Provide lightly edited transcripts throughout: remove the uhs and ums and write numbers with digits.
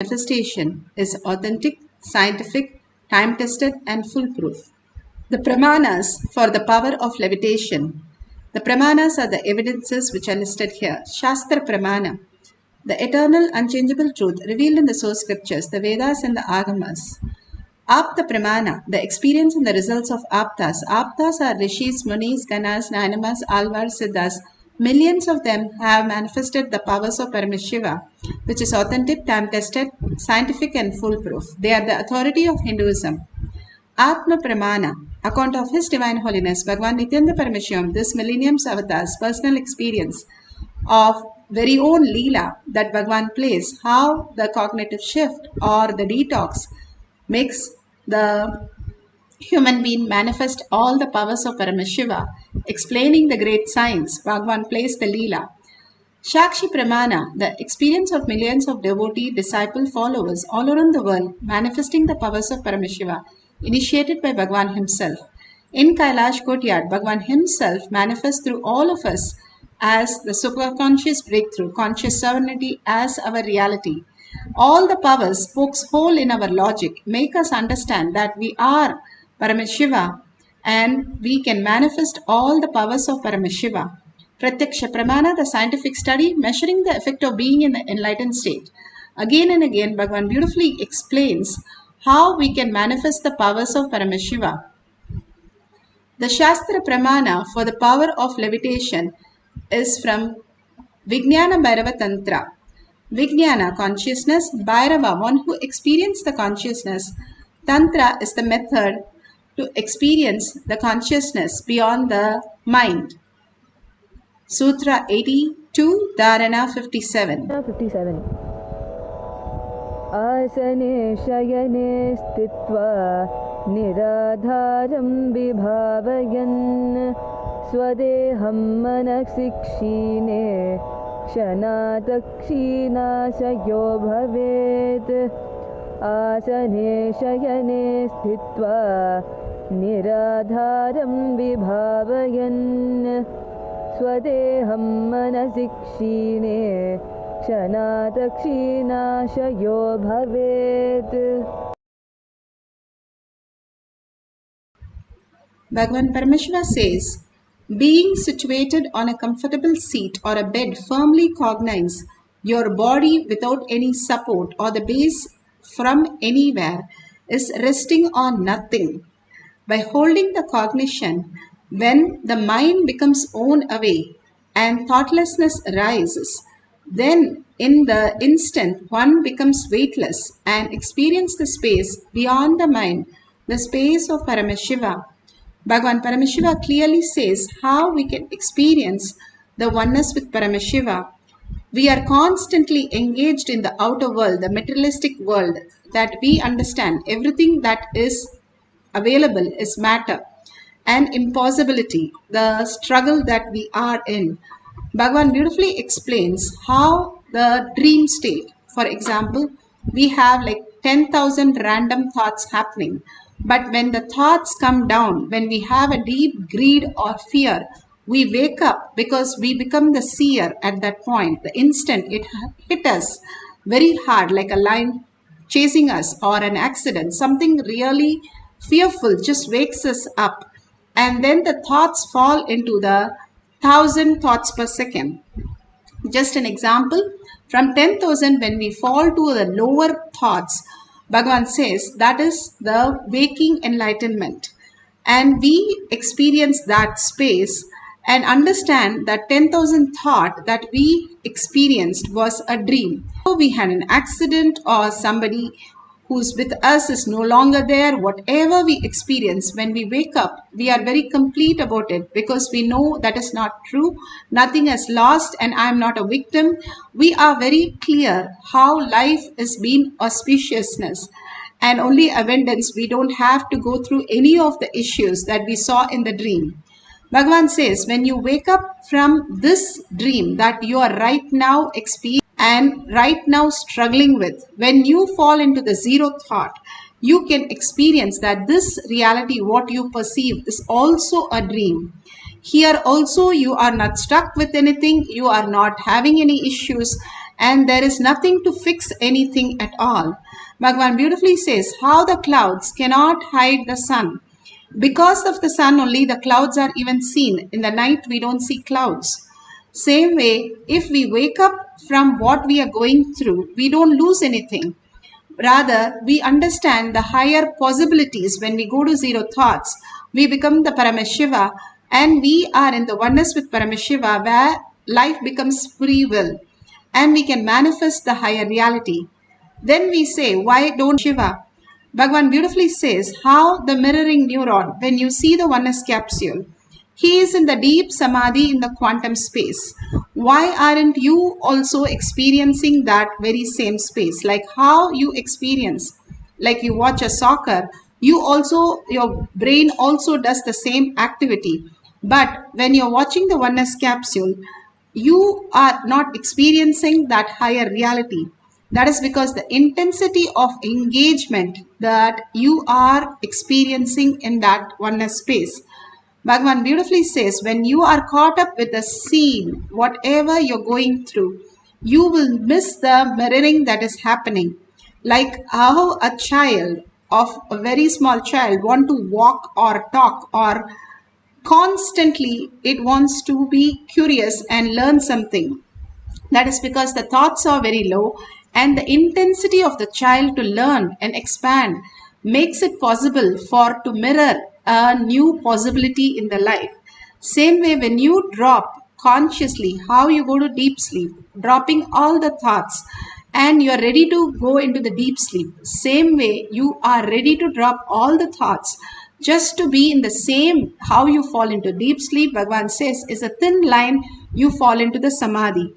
manifestation is authentic, scientific, time-tested and foolproof. The pramanas for the power of levitation. The pramanas are the evidences which are listed here. Shastra pramana, the eternal unchangeable truth revealed in the source scriptures, the Vedas and the Agamas. Apta pramana, the experience and the results of aptas. Aptas are rishis, munis, ganas, nanamas, alvars, siddhas. Millions of them have manifested the powers of Paramashiva, which is authentic, time-tested, scientific and foolproof. They are the authority of Hinduism. Atma Pramana, account of His Divine Holiness, Bhagavan Nithyananda Paramashivam, this millennium's avatar's personal experience of very own Leela that Bhagavan plays, how the cognitive shift or the detox makes the human being manifest all the powers of Paramashiva, explaining the great science. Bhagavan plays the Leela. Shakshi Pramana, the experience of millions of devotee, disciple, followers all around the world, manifesting the powers of Paramashiva, initiated by Bhagavan himself. In Kailash Courtyard, Bhagavan himself manifests through all of us as the superconscious breakthrough, conscious sovereignty as our reality. All the powers pokes hole in our logic, make us understand that we are Paramashiva and we can manifest all the powers of Paramashiva. Pratyaksha Pramana, the scientific study measuring the effect of being in the enlightened state. Again and again, Bhagavan beautifully explains how we can manifest the powers of Paramashiva. The Shastra Pramana for the power of levitation is from Vijnana Bhairava Tantra. Vijnana, consciousness, Bhairava, one who experiences the consciousness. Tantra is the method to experience the consciousness beyond the mind. Sutra 82, Dharana 57. Asane shayane stitva niradharam vibhavayan swadeham manaksikshine shanadakshina sayo bhavet. Asane shayane stitva niradharam vibhavayan swadeham manaksikshine shanadakshina sayo bhavet. Bhagavan Paramashiva says, being situated on a comfortable seat or a bed firmly cognize your body without any support or the base from anywhere is resting on nothing. By holding the cognition, when the mind becomes worn away and thoughtlessness arises, then in the instant one becomes weightless and experience the space beyond the mind, the space of Paramashiva. Bhagavan Paramashiva clearly says how we can experience the oneness with Paramashiva. We are constantly engaged in the outer world, the materialistic world, that we understand everything that is available is matter and impossibility, the struggle that we are in. Bhagavan beautifully explains how the dream state, for example, we have like 10,000 random thoughts happening. But when the thoughts come down, when we have a deep greed or fear, we wake up because we become the seer at that point. The instant it hit us very hard, like a lion chasing us or an accident, something really fearful just wakes us up. And then the thoughts fall into the 1,000 thoughts per second. Just an example, from 10,000 when we fall to the lower thoughts, Bhagavan says that is the waking enlightenment. And we experience that space and understand that 10,000 thought that we experienced was a dream. So we had an accident or somebody who's with us is no longer there. Whatever we experience, when we wake up, we are very complete about it because we know that is not true. Nothing is lost and I am not a victim. We are very clear how life is being auspiciousness and only abundance. We don't have to go through any of the issues that we saw in the dream. Bhagavan says, when you wake up from this dream that you are right now experiencing and right now struggling with, when you fall into the zero thought, you can experience that this reality, what you perceive, is also a dream. Here also you are not stuck with anything, you are not having any issues. and there is nothing to fix anything at all. Bhagavan beautifully says how the clouds cannot hide the sun. Because of the sun only the clouds are even seen. In the night we don't see clouds. Same way, if we wake up from what we are going through, we don't lose anything. Rather, we understand the higher possibilities. When we go to zero thoughts, we become the Paramashiva, and we are in the oneness with Paramashiva, where life becomes free will and we can manifest the higher reality. Then we say, why don't Shiva? Bhagavan beautifully says how the mirroring neuron, when you see the oneness capsule, he is in the deep samadhi in the quantum space. Why aren't you also experiencing that very same space? Like how you experience, like you watch a soccer, your brain also does the same activity. But when you're watching the oneness capsule, you are not experiencing that higher reality. That is because the intensity of engagement that you are experiencing in that oneness space. Bhagavan beautifully says, when you are caught up with the scene, whatever you're going through, you will miss the mirroring that is happening. Like how a child, of a very small child, want to walk or talk, or constantly it wants to be curious and learn something. That is because the thoughts are very low, and the intensity of the child to learn and expand makes it possible for to mirror a new possibility in the life. Same way, when you drop consciously, how you go to deep sleep, dropping all the thoughts, and you are ready to go into the deep sleep. Same way, you are ready to drop all the thoughts just to be in the same. How you fall into deep sleep, Bhagavan says, is a thin line you fall into the samadhi.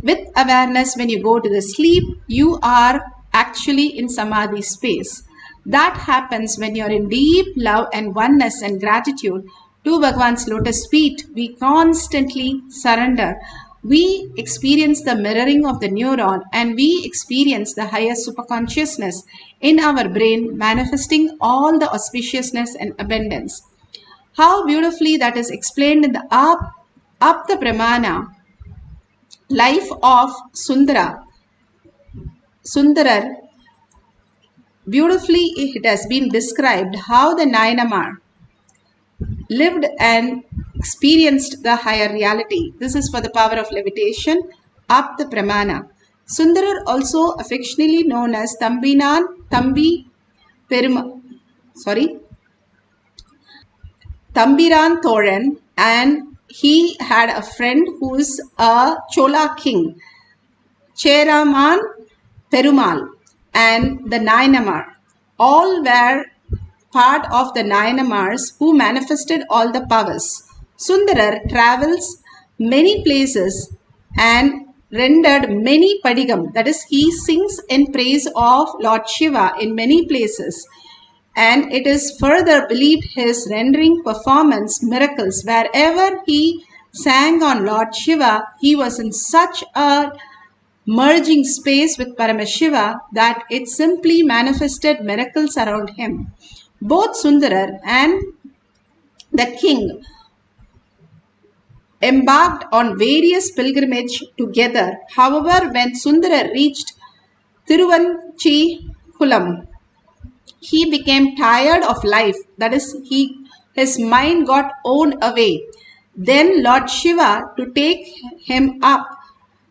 With awareness, when you go to the sleep, you are actually in samadhi space. That happens when you're in deep love and oneness and gratitude to Bhagavan's lotus feet. We constantly surrender. We experience the mirroring of the neuron, and we experience the higher superconsciousness in our brain, manifesting all the auspiciousness and abundance. How beautifully that is explained in the up the Pramana life of Sundarar. Beautifully it has been described how the Nayanamar lived and experienced the higher reality. This is for the power of levitation, up the Pramana. Sundarar, also affectionately known as Tambiran Thoran, and he had a friend who is a Chola king, Cheraman Perumal, and the Nayanamar. All were part of the Nayanamars who manifested all the powers. Sundarar travels many places and rendered many padigam. That is, he sings in praise of Lord Shiva in many places. And it is further believed his rendering performance miracles. Wherever he sang on Lord Shiva, he was in such a merging space with Paramashiva that it simply manifested miracles around him. Both Sundarar and the king embarked on various pilgrimage together. However, when Sundarar reached Tiruvanchikulam, he became tired of life. That is, his mind got owned away. Then Lord Shiva, to take him up,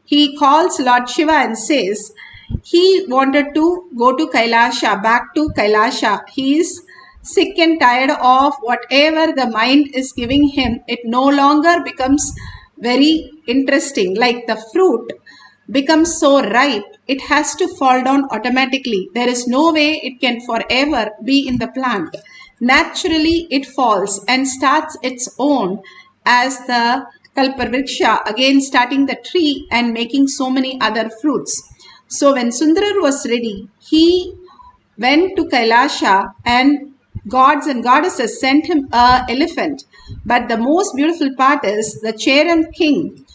he calls Lord Shiva and says he wanted to go to Kailasha, back to Kailasha. He is sick and tired of whatever the mind is giving him. It no longer becomes very interesting. Like the fruit becomes so ripe, it has to fall down automatically. There is no way it can forever be in the plant. Naturally, it falls and starts its own as the Kalpavriksha, again starting the tree and making so many other fruits. So when Sundarar was ready, he went to Kailasha, and gods and goddesses sent him an elephant. But the most beautiful part is the Chola king,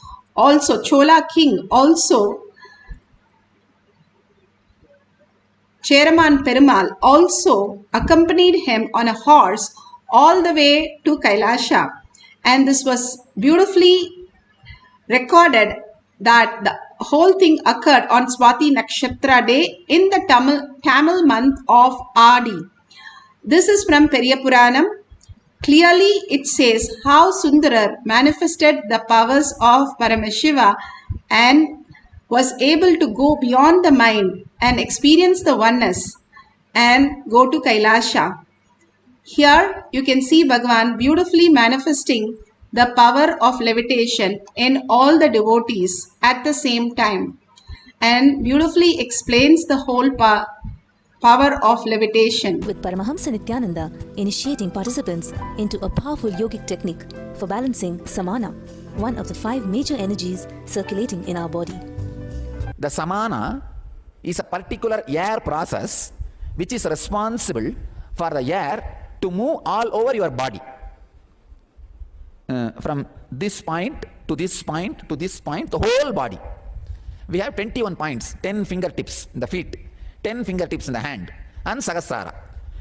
Cheraman Perumal, also accompanied him on a horse all the way to Kailasha. And this was beautifully recorded that whole thing occurred on Swati Nakshatra day in the Tamil month of Adi. This is from Periya Puranam. Clearly, it says how Sundarar manifested the powers of Paramashiva and was able to go beyond the mind and experience the oneness and go to Kailasha. Here you can see Bhagavan beautifully manifesting the power of levitation in all the devotees at the same time and beautifully explains the whole power of levitation. With Paramahamsa Nithyananda initiating participants into a powerful yogic technique for balancing samana, one of the 5 major energies circulating in our body. The samana is a particular air process which is responsible for the air to move all over your body. From this point to this point to this point, the whole body. We have 21 points, 10 fingertips in the feet, 10 fingertips in the hand, and Sahasrara.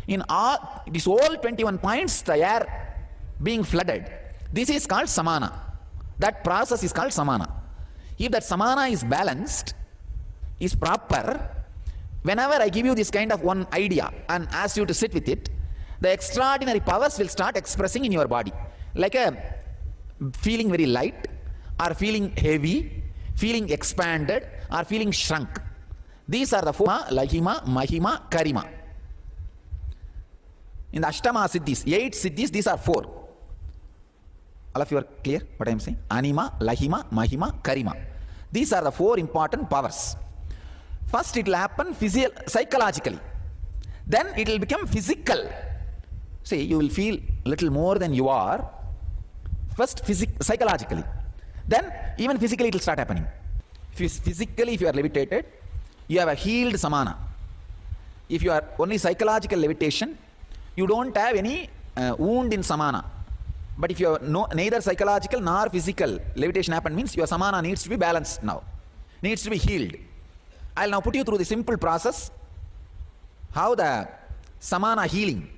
In all these all 21 points, the air being flooded. This is called samana. That process is called samana. If that samana is balanced, is proper, whenever I give you this kind of one idea and ask you to sit with it, the extraordinary powers will start expressing in your body. Like a feeling very light, or feeling heavy, feeling expanded, or feeling shrunk. These are the 4 Lahima, Mahima, Karima. In the Ashtama Siddhis, 8 Siddhis, these are 4. All of you are clear what I am saying? Anima, Lahima, Mahima, Karima. These are the 4 important powers. First it will happen psychologically. Then it will become physical. See, you will feel little more than you are. First psychologically. Then even physically it will start happening. Physically, if you are levitated, you have a healed samana. If you are only psychological levitation, you don't have any wound in samana. But if you are neither psychological nor physical levitation happen, means your samana needs to be balanced now. Needs to be healed. I will now put you through the simple process how the samana healing,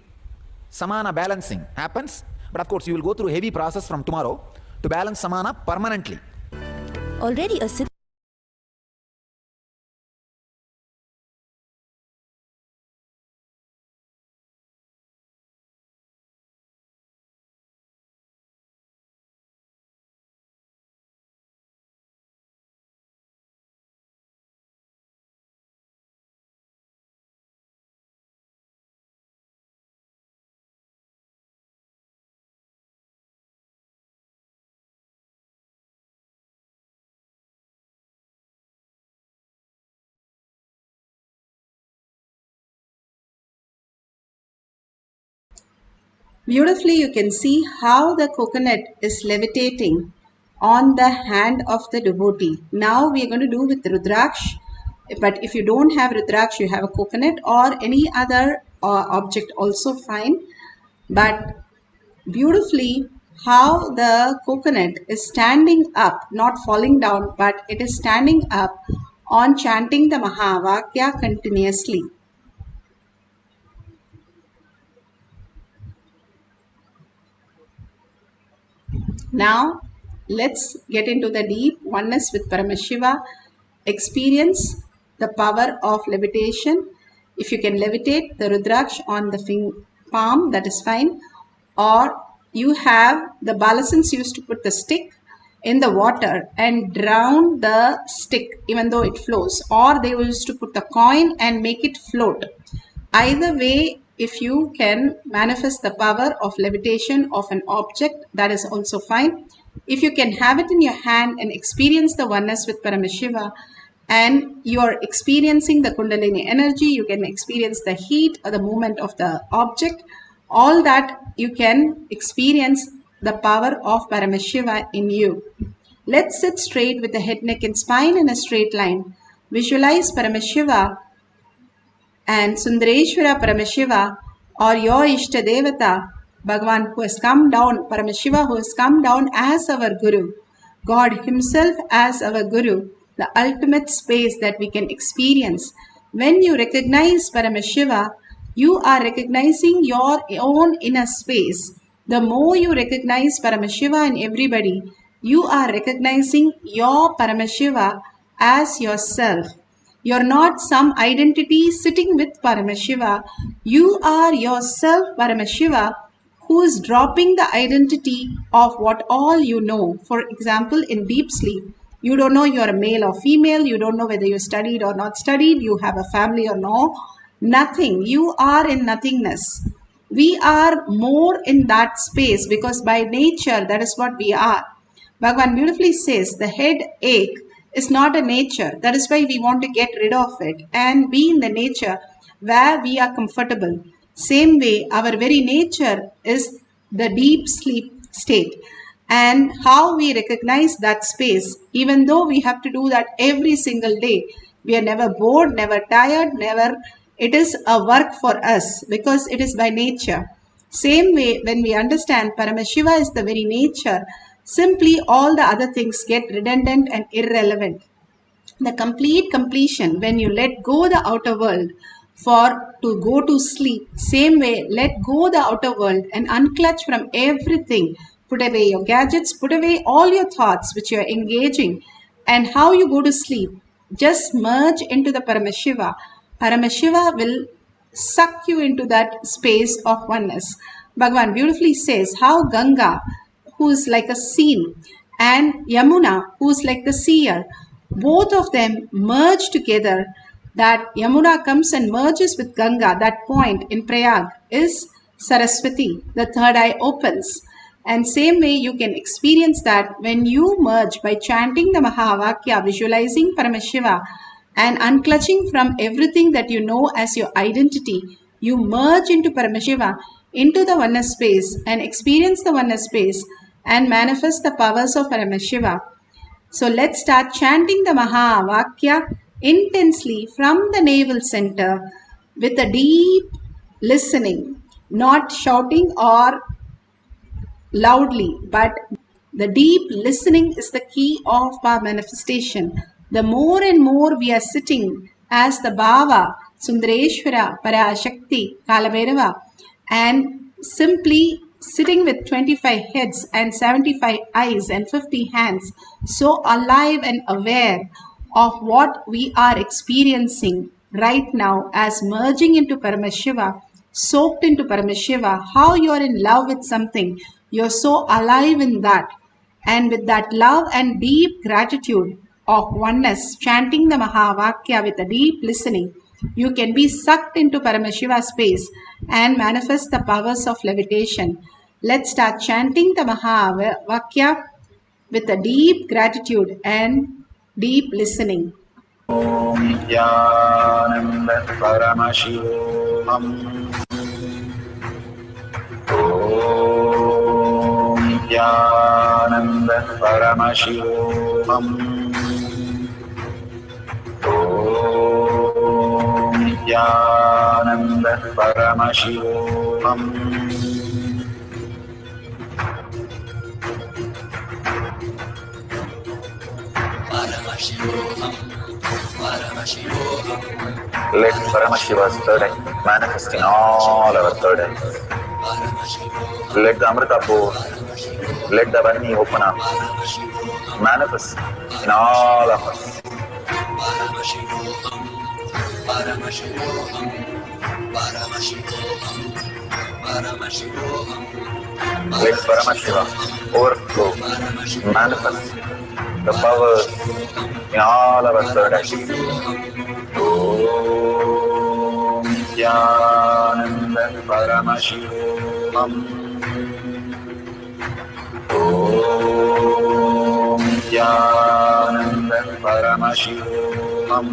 samana balancing happens. But of course, you will go through a heavy process from tomorrow to balance samana permanently. Already a Siddha Beautifully, you can see how the coconut is levitating on the hand of the devotee. Now we are going to do with Rudraksh. But if you don't have Rudraksh, you have a coconut or any other object also fine. But beautifully, how the coconut is standing up, not falling down, but it is standing up on chanting the Mahavakya continuously. Now, let's get into the deep oneness with Paramashiva. Experience the power of levitation. If you can levitate the Rudraksh on the palm, that is fine. Or you have the Balasans used to put the stick in the water and drown the stick even though it flows. Or they used to put the coin and make it float. Either way, if you can manifest the power of levitation of an object, that is also fine. If you can have it in your hand and experience the oneness with Paramashiva, and you are experiencing the Kundalini energy, you can experience the heat or the movement of the object, all that you can experience the power of Paramashiva in you. Let's sit straight with the head, neck and spine in a straight line. Visualize Paramashiva and Sundareshwara Paramashiva or your Ishta Devata, Bhagavan who has come down, Paramashiva who has come down as our Guru, God himself as our Guru, the ultimate space that we can experience. When you recognize Paramashiva, you are recognizing your own inner space. The more you recognize Paramashiva in everybody, you are recognizing your Paramashiva as yourself. You're not some identity sitting with Paramashiva. You are yourself, Paramashiva, who is dropping the identity of what all you know. For example, in deep sleep, you don't know you're a male or female. You don't know whether you studied or not studied. You have a family or no. Nothing. You are in nothingness. We are more in that space because by nature, that is what we are. Bhagavan beautifully says the headache is not a nature. That is why we want to get rid of it and be in the nature where we are comfortable. Same way, our very nature is the deep sleep state. And how we recognize that space, even though we have to do that every single day. We are never bored, never tired, never. It is a work for us because it is by nature. Same way, when we understand Paramashiva is the very nature, simply all the other things get redundant and irrelevant. The complete completion when you let go the outer world for to go to sleep. Same way, let go the outer world and unclutch from everything. Put away your gadgets, put away all your thoughts which you are engaging, and how you go to sleep. Just merge into the Paramashiva. Paramashiva will suck you into that space of oneness. Bhagavan beautifully says how Ganga, who is like a scene, and Yamuna, who is like the seer, both of them merge together. That Yamuna comes and merges with Ganga. That point in Prayag is Saraswati. The third eye opens. And same way you can experience that when you merge by chanting the Mahavakya, visualizing Paramashiva, and unclutching from everything that you know as your identity. You merge into Paramashiva, into the oneness space, and experience the oneness space and manifest the powers of Paramashiva. So let's start chanting the Mahavakya intensely from the navel center with a deep listening, not shouting or loudly, but the deep listening is the key of our manifestation. The more and more we are sitting as the Bhava, Sundareshwara, Parashakti, Kalabhairava, and simply sitting with 25 heads and 75 eyes and 50 hands, so alive and aware of what we are experiencing right now as merging into Paramashiva, soaked into Paramashiva, how you are in love with something. You're so alive in that. And with that love and deep gratitude of oneness, chanting the Mahavakya with a deep listening, you can be sucked into Paramashiva space and manifest the powers of levitation. Let's start chanting the Mahavakya with a deep gratitude and deep listening. Om Nithyananda Paramashivoham. Om Nithyananda Paramashivoham. Om Nithyananda Paramashivoham. Paramashivoham, Paramashivoham. Let Paramashiva's third eye manifest in all our third eyes. Let the Amrita pour, let the Varni open up, manifest in all of us. Paramashivoham, Paramashivoham, Paramashivoham, Paramashivoham. Let Paramashiva overflow, manifest the powers in all our third eyes. Om Nithyananda Paramashivoham. Om Nithyananda Paramashivoham.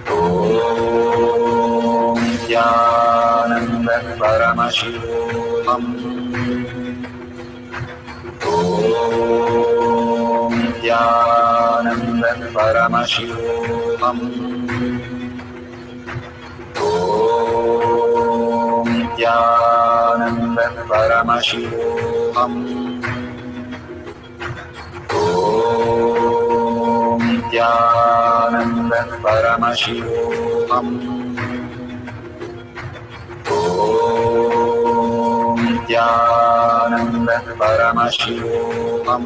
Om Nithyananda Paramashivoham. Om Nithyananda Paramashivoham. Om Nithyananda Paramashivoham. Om Nithyananda Paramashivoham. Om Nithyananda Paramashivoham.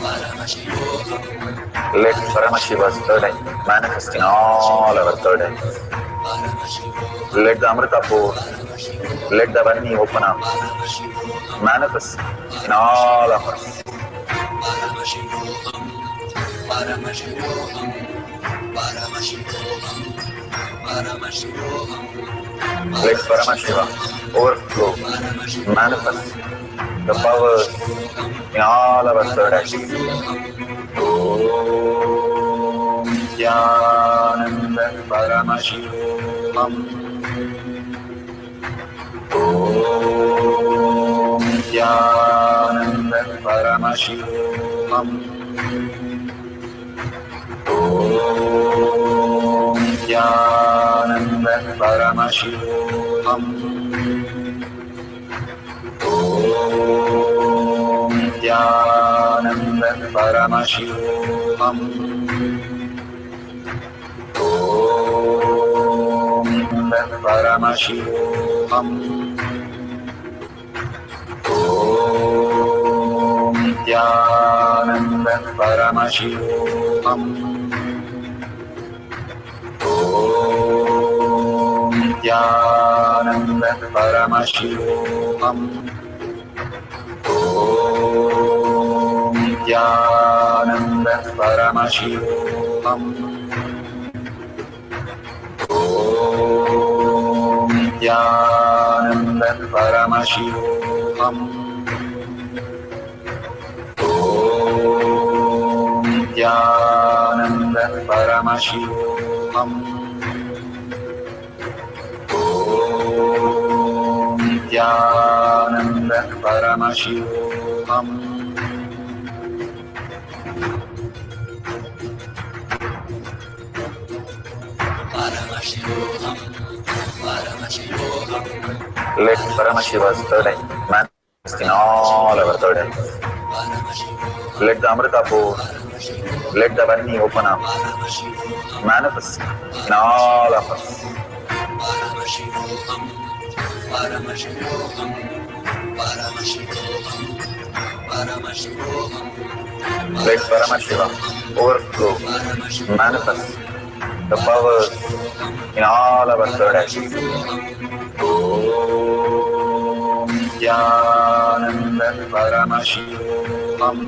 Paramashivoham. Let Paramashiva's third eye manifest in all our third eyes. Paramashivoham. Let the Amrita pour, let the Varni open up, Paramashivoham. manifest in all of us. Paramashivoham. Paramashivoham. Paramashivoham. Paramashivoham. Let Paramashiva overflow, manifest the powers in all our third eyes. Om Nithyananda Paramashivam. Om Nithyananda Paramashivam. Om Nithyananda Paramashivam. Om Nithyananda Paramashivoham. Om Nithyananda Paramashivoham. Om Nithyananda Paramashivoham. Om Nithyananda Paramashivoham. Om Nithyananda Paramashivoham. Om Nithyananda Paramashivoham. Om Nithyananda Paramashivoham. Om Nithyananda Paramashivoham. Paramashivoham. Paramashivoham. Let Paramashiva's third eye manifest in all our third eyes. Paramashivoham. Let the Amrita pour, let the Varni open up, Paramashivoham. manifest in all of us. Paramashivoham. Paramashivoham. Paramashivoham. Paramashivoham. Let Paramashiva overflow, manifest the powers in all our third eyes. Om Nithyananda Paramashivam.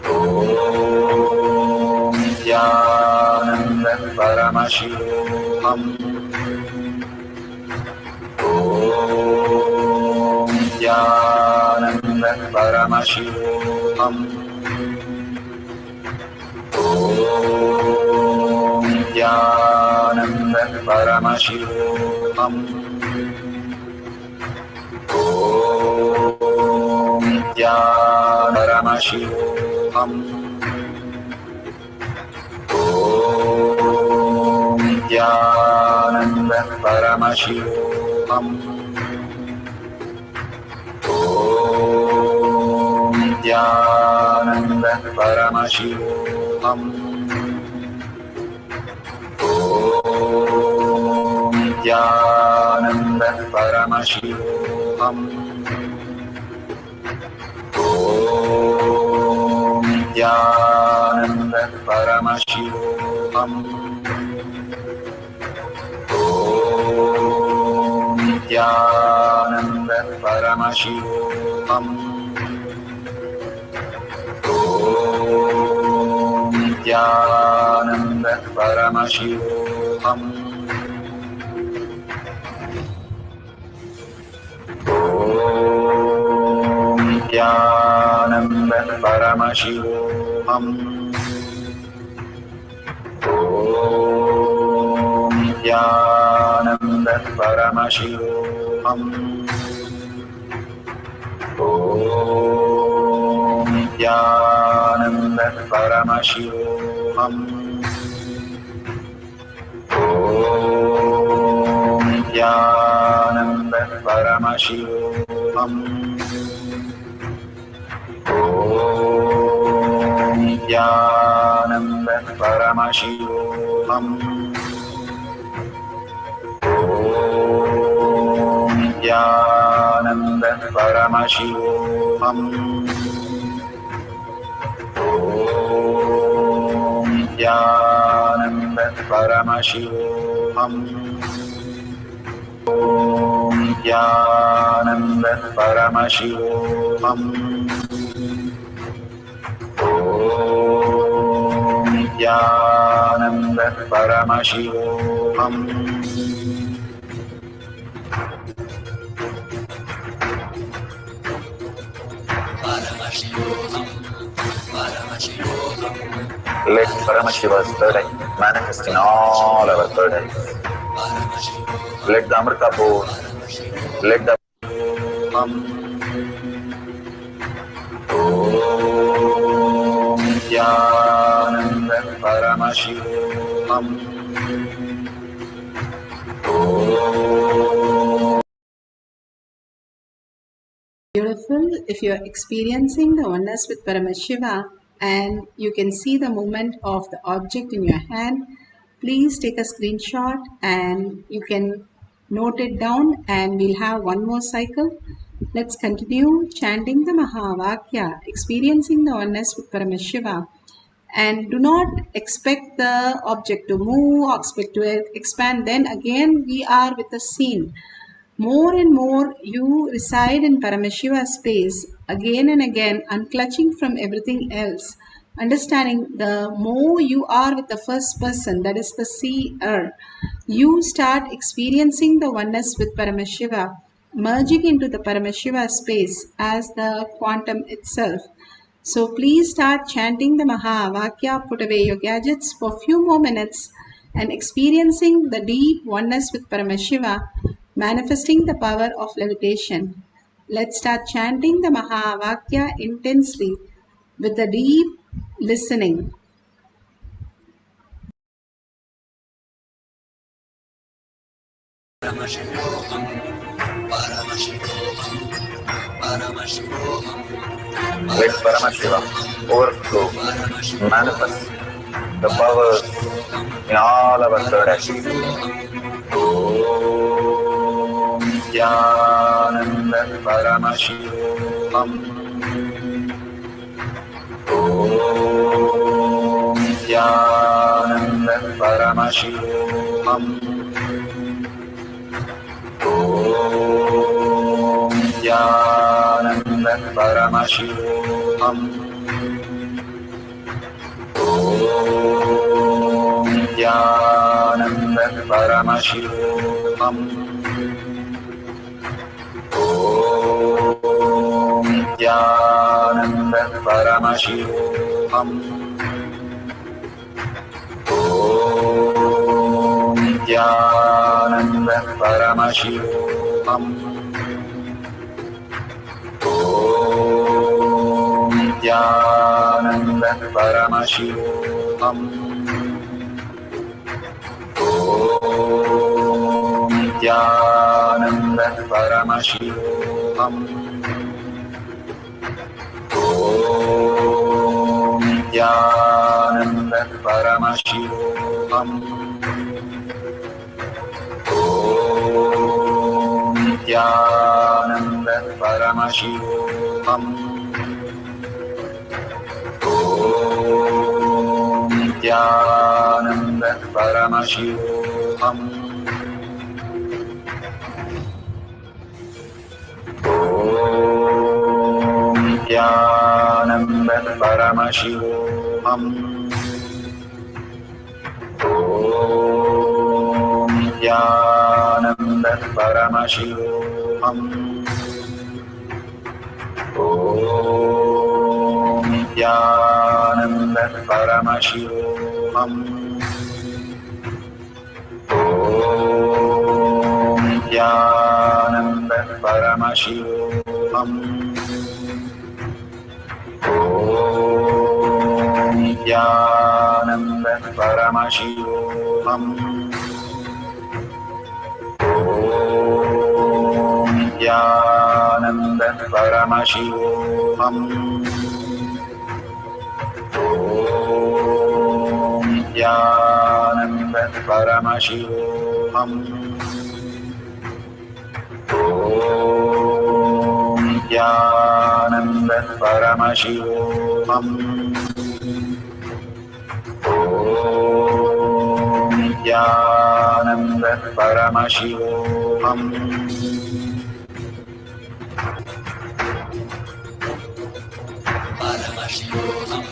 Om Nithyananda Paramashivam. Om Nithyananda Paramashivam. Om Nithyananda Paramashivoham. Om Nithyananda Paramashivoham. Om Nithyananda Paramashivoham. Om Nithyananda Paramashivoham. Om Nithyananda Paramashivoham. Om Nithyananda Paramashivoham. Om Nithyananda Paramashivoham. Om Nithyananda Paramashivoham. Om Nithyananda Paramashivoham. Om Nithyananda Paramashivoham. Om Nithyananda Paramashivoham. Om Nithyananda Paramashivoham. Om Nithyananda Paramashivoham. Om Nithyananda Paramashivoham. Om Nithyananda Paramashivoham. Om Nithyananda Paramashivoham. Om Nithyananda Paramashivoham. Paramashivoham, Paramashivoham, Let Paramashiva's third eye manifest in all our third eyes. Paramashivoham, Let the Amrita pour, let the Om Nithyananda Paramashivoham. Beautiful. If you are experiencing the oneness with Paramashiva and you can see the movement of the object in your hand, please take a screenshot and you can note it down, and we'll have one more cycle. Let's continue chanting the Mahavakya, experiencing the oneness with Paramashiva. And do not expect the object to move, expect to expand. Then again, we are with the scene. More and more you reside in Paramashiva space again and again, unclutching from everything else. Understanding the more you are with the first person, that is the seer, you start experiencing the oneness with Paramashiva, merging into the Paramashiva space as the quantum itself. So please start chanting the Mahavakya, put away your gadgets for a few more minutes and experiencing the deep oneness with Paramashiva, manifesting the power of levitation. Let's start chanting the Mahavakya intensely with the deep listening. Paramashivoham, Paramashivoham, Paramashivoham, Let Paramashiva overflow, manifest the powers in all our third eyes. Om Nithyananda Paramashivoham. Om Nithyananda Paramashivoham. Om Nithyananda Paramashivoham. Om Nithyananda Paramashivoham. Om Nithyananda Paramashivoham. Om Nithyananda Paramashivoham. Om Nithyananda Paramashivoham. Om Nithyananda Paramashivoham. Om Nithyananda Paramashivoham. Om Nithyananda Paramashivoham. Om Nithyananda Paramashivoham. Om Nithyananda Paramashivoham. Om Nithyananda Paramashivoham. Om Nithyananda Paramashivoham. Om Nithyananda Paramashivoham. Om Nithyananda Paramashivoham. Om Nithyananda Paramashivoham. Om Nithyananda Paramashivoham. Om Nithyananda Paramashivoham. Nithyananda Paramashivoham. Paramashivoham.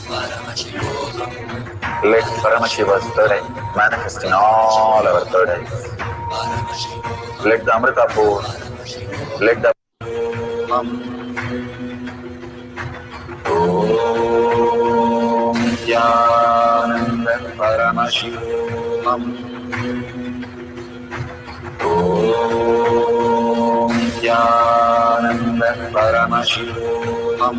Paramashivoham. Let Paramashiva's third eye manifest in all our third eyes. Paramashivoham. Let the Amrita pour, let the Om Nithyananda Paramashivam. Om Nithyananda Paramashivam. Om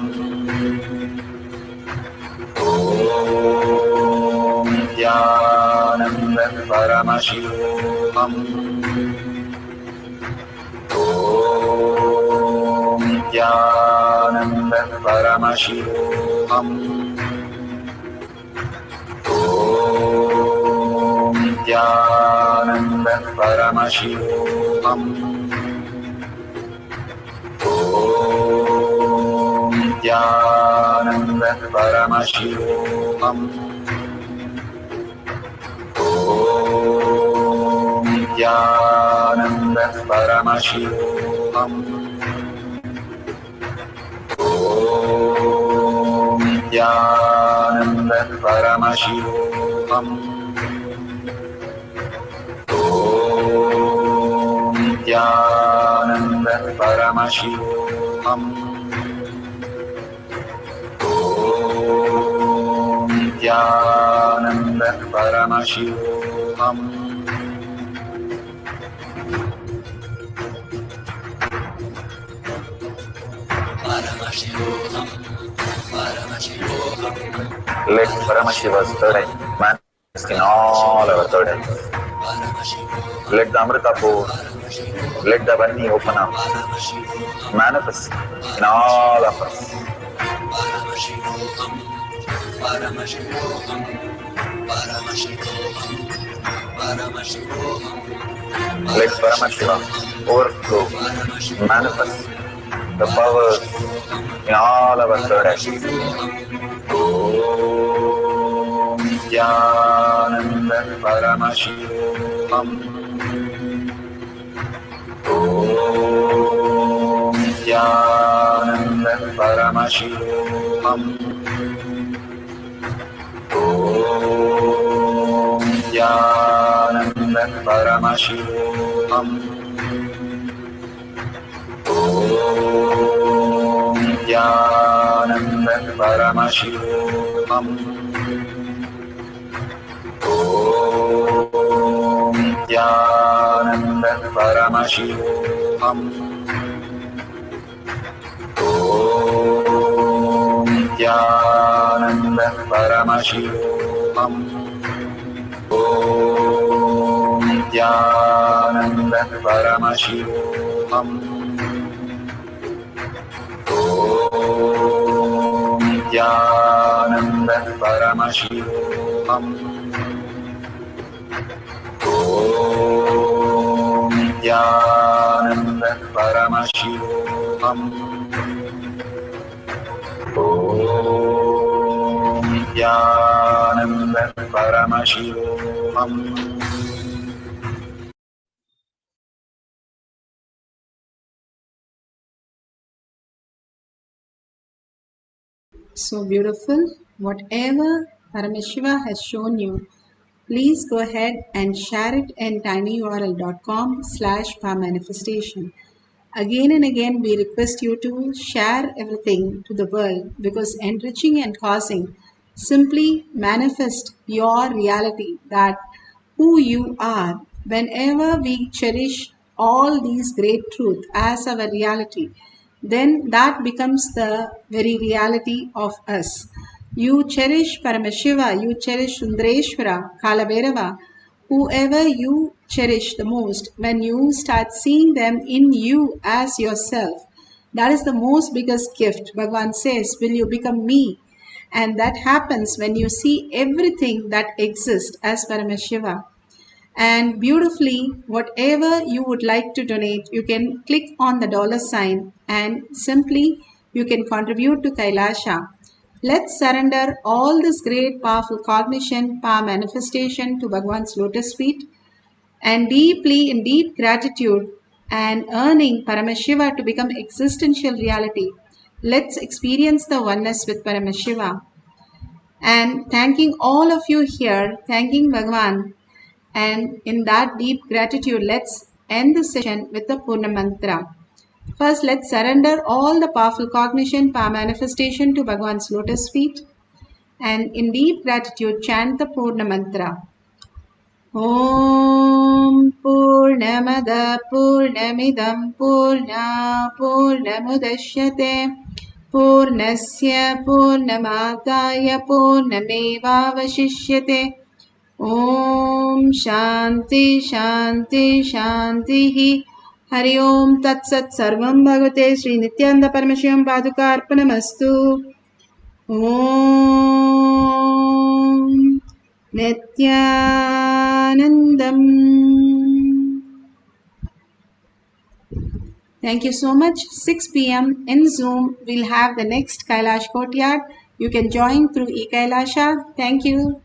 Nithyananda Paramashivam. Om Nithyananda Paramashivoham. Om Nithyananda Paramashivoham. Om Nithyananda Paramashivoham. Om Nithyananda Paramashivoham. Om Nithyananda Paramashivoham. Om Nithyananda Paramashivoham. Om Nithyananda Paramashivoham. Paramashivoham. Paramashivoham. Let Paramashiva's third eye manifest in all our third eyes. Paramashivoham. Let the Amrita pour, let the Vani open up, Paramashivoham. manifest in all of us. Paramashivoham. Paramashivoham. Paramashivoham. Paramashivoham. Let Paramashiva overflow, manifest the powers in all our third eyes. Om Nithyananda Paramashivoham. Om Nithyananda Paramashivoham. Om Nithyananda Paramashivoham. Om Nithyananda Paramashivoham. Om Nithyananda Paramashivoham. Om Nithyananda Paramashivoham. Om Nithyananda Paramashivoham. Om Nithyananda Paramashivoham. Om Nithyananda Paramashivoham. Om Nithyananda Paramashivoham. So beautiful. Whatever Paramashiva has shown you, please go ahead and share it in tinyurl.com/manifestation. Again and again, we request you to share everything to the world because enriching and causing simply manifest your reality that who you are. Whenever we cherish all these great truth as our reality, then that becomes the very reality of us. You cherish Paramashiva, you cherish Sundareshwara, Kalabhairava, whoever you cherish the most, when you start seeing them in you as yourself, that is the most biggest gift. Bhagavan says, will you become me? And that happens when you see everything that exists as Paramashiva. And beautifully, whatever you would like to donate, you can click on the dollar sign and simply you can contribute to Kailasha. Let's surrender all this great powerful cognition, power manifestation to Bhagwan's lotus feet, and deeply in deep gratitude and earning Paramashiva to become existential reality, let's experience the oneness with Paramashiva. And thanking all of you here, thanking Bhagwan, and in that deep gratitude, let's end the session with the Purna Mantra. First, let's surrender all the powerful cognition, power manifestation to Bhagwan's lotus feet, and in deep gratitude, chant the Purna Mantra. Om Purnamada Purnamidam Purna Purnamudashyate Purnasya Purnamadaya Purnamevavashishyate. Om Shanti Shanti Shanti. Hari Om Tat Sat Sarvam Bhagavate Sri Nithyananda Paramashivam Paduka Arpanamastu. Om Nithyanandam. Thank you so much. 6 p.m. in Zoom, we'll have the next Kailash Courtyard. You can join through eKailasha. Thank you.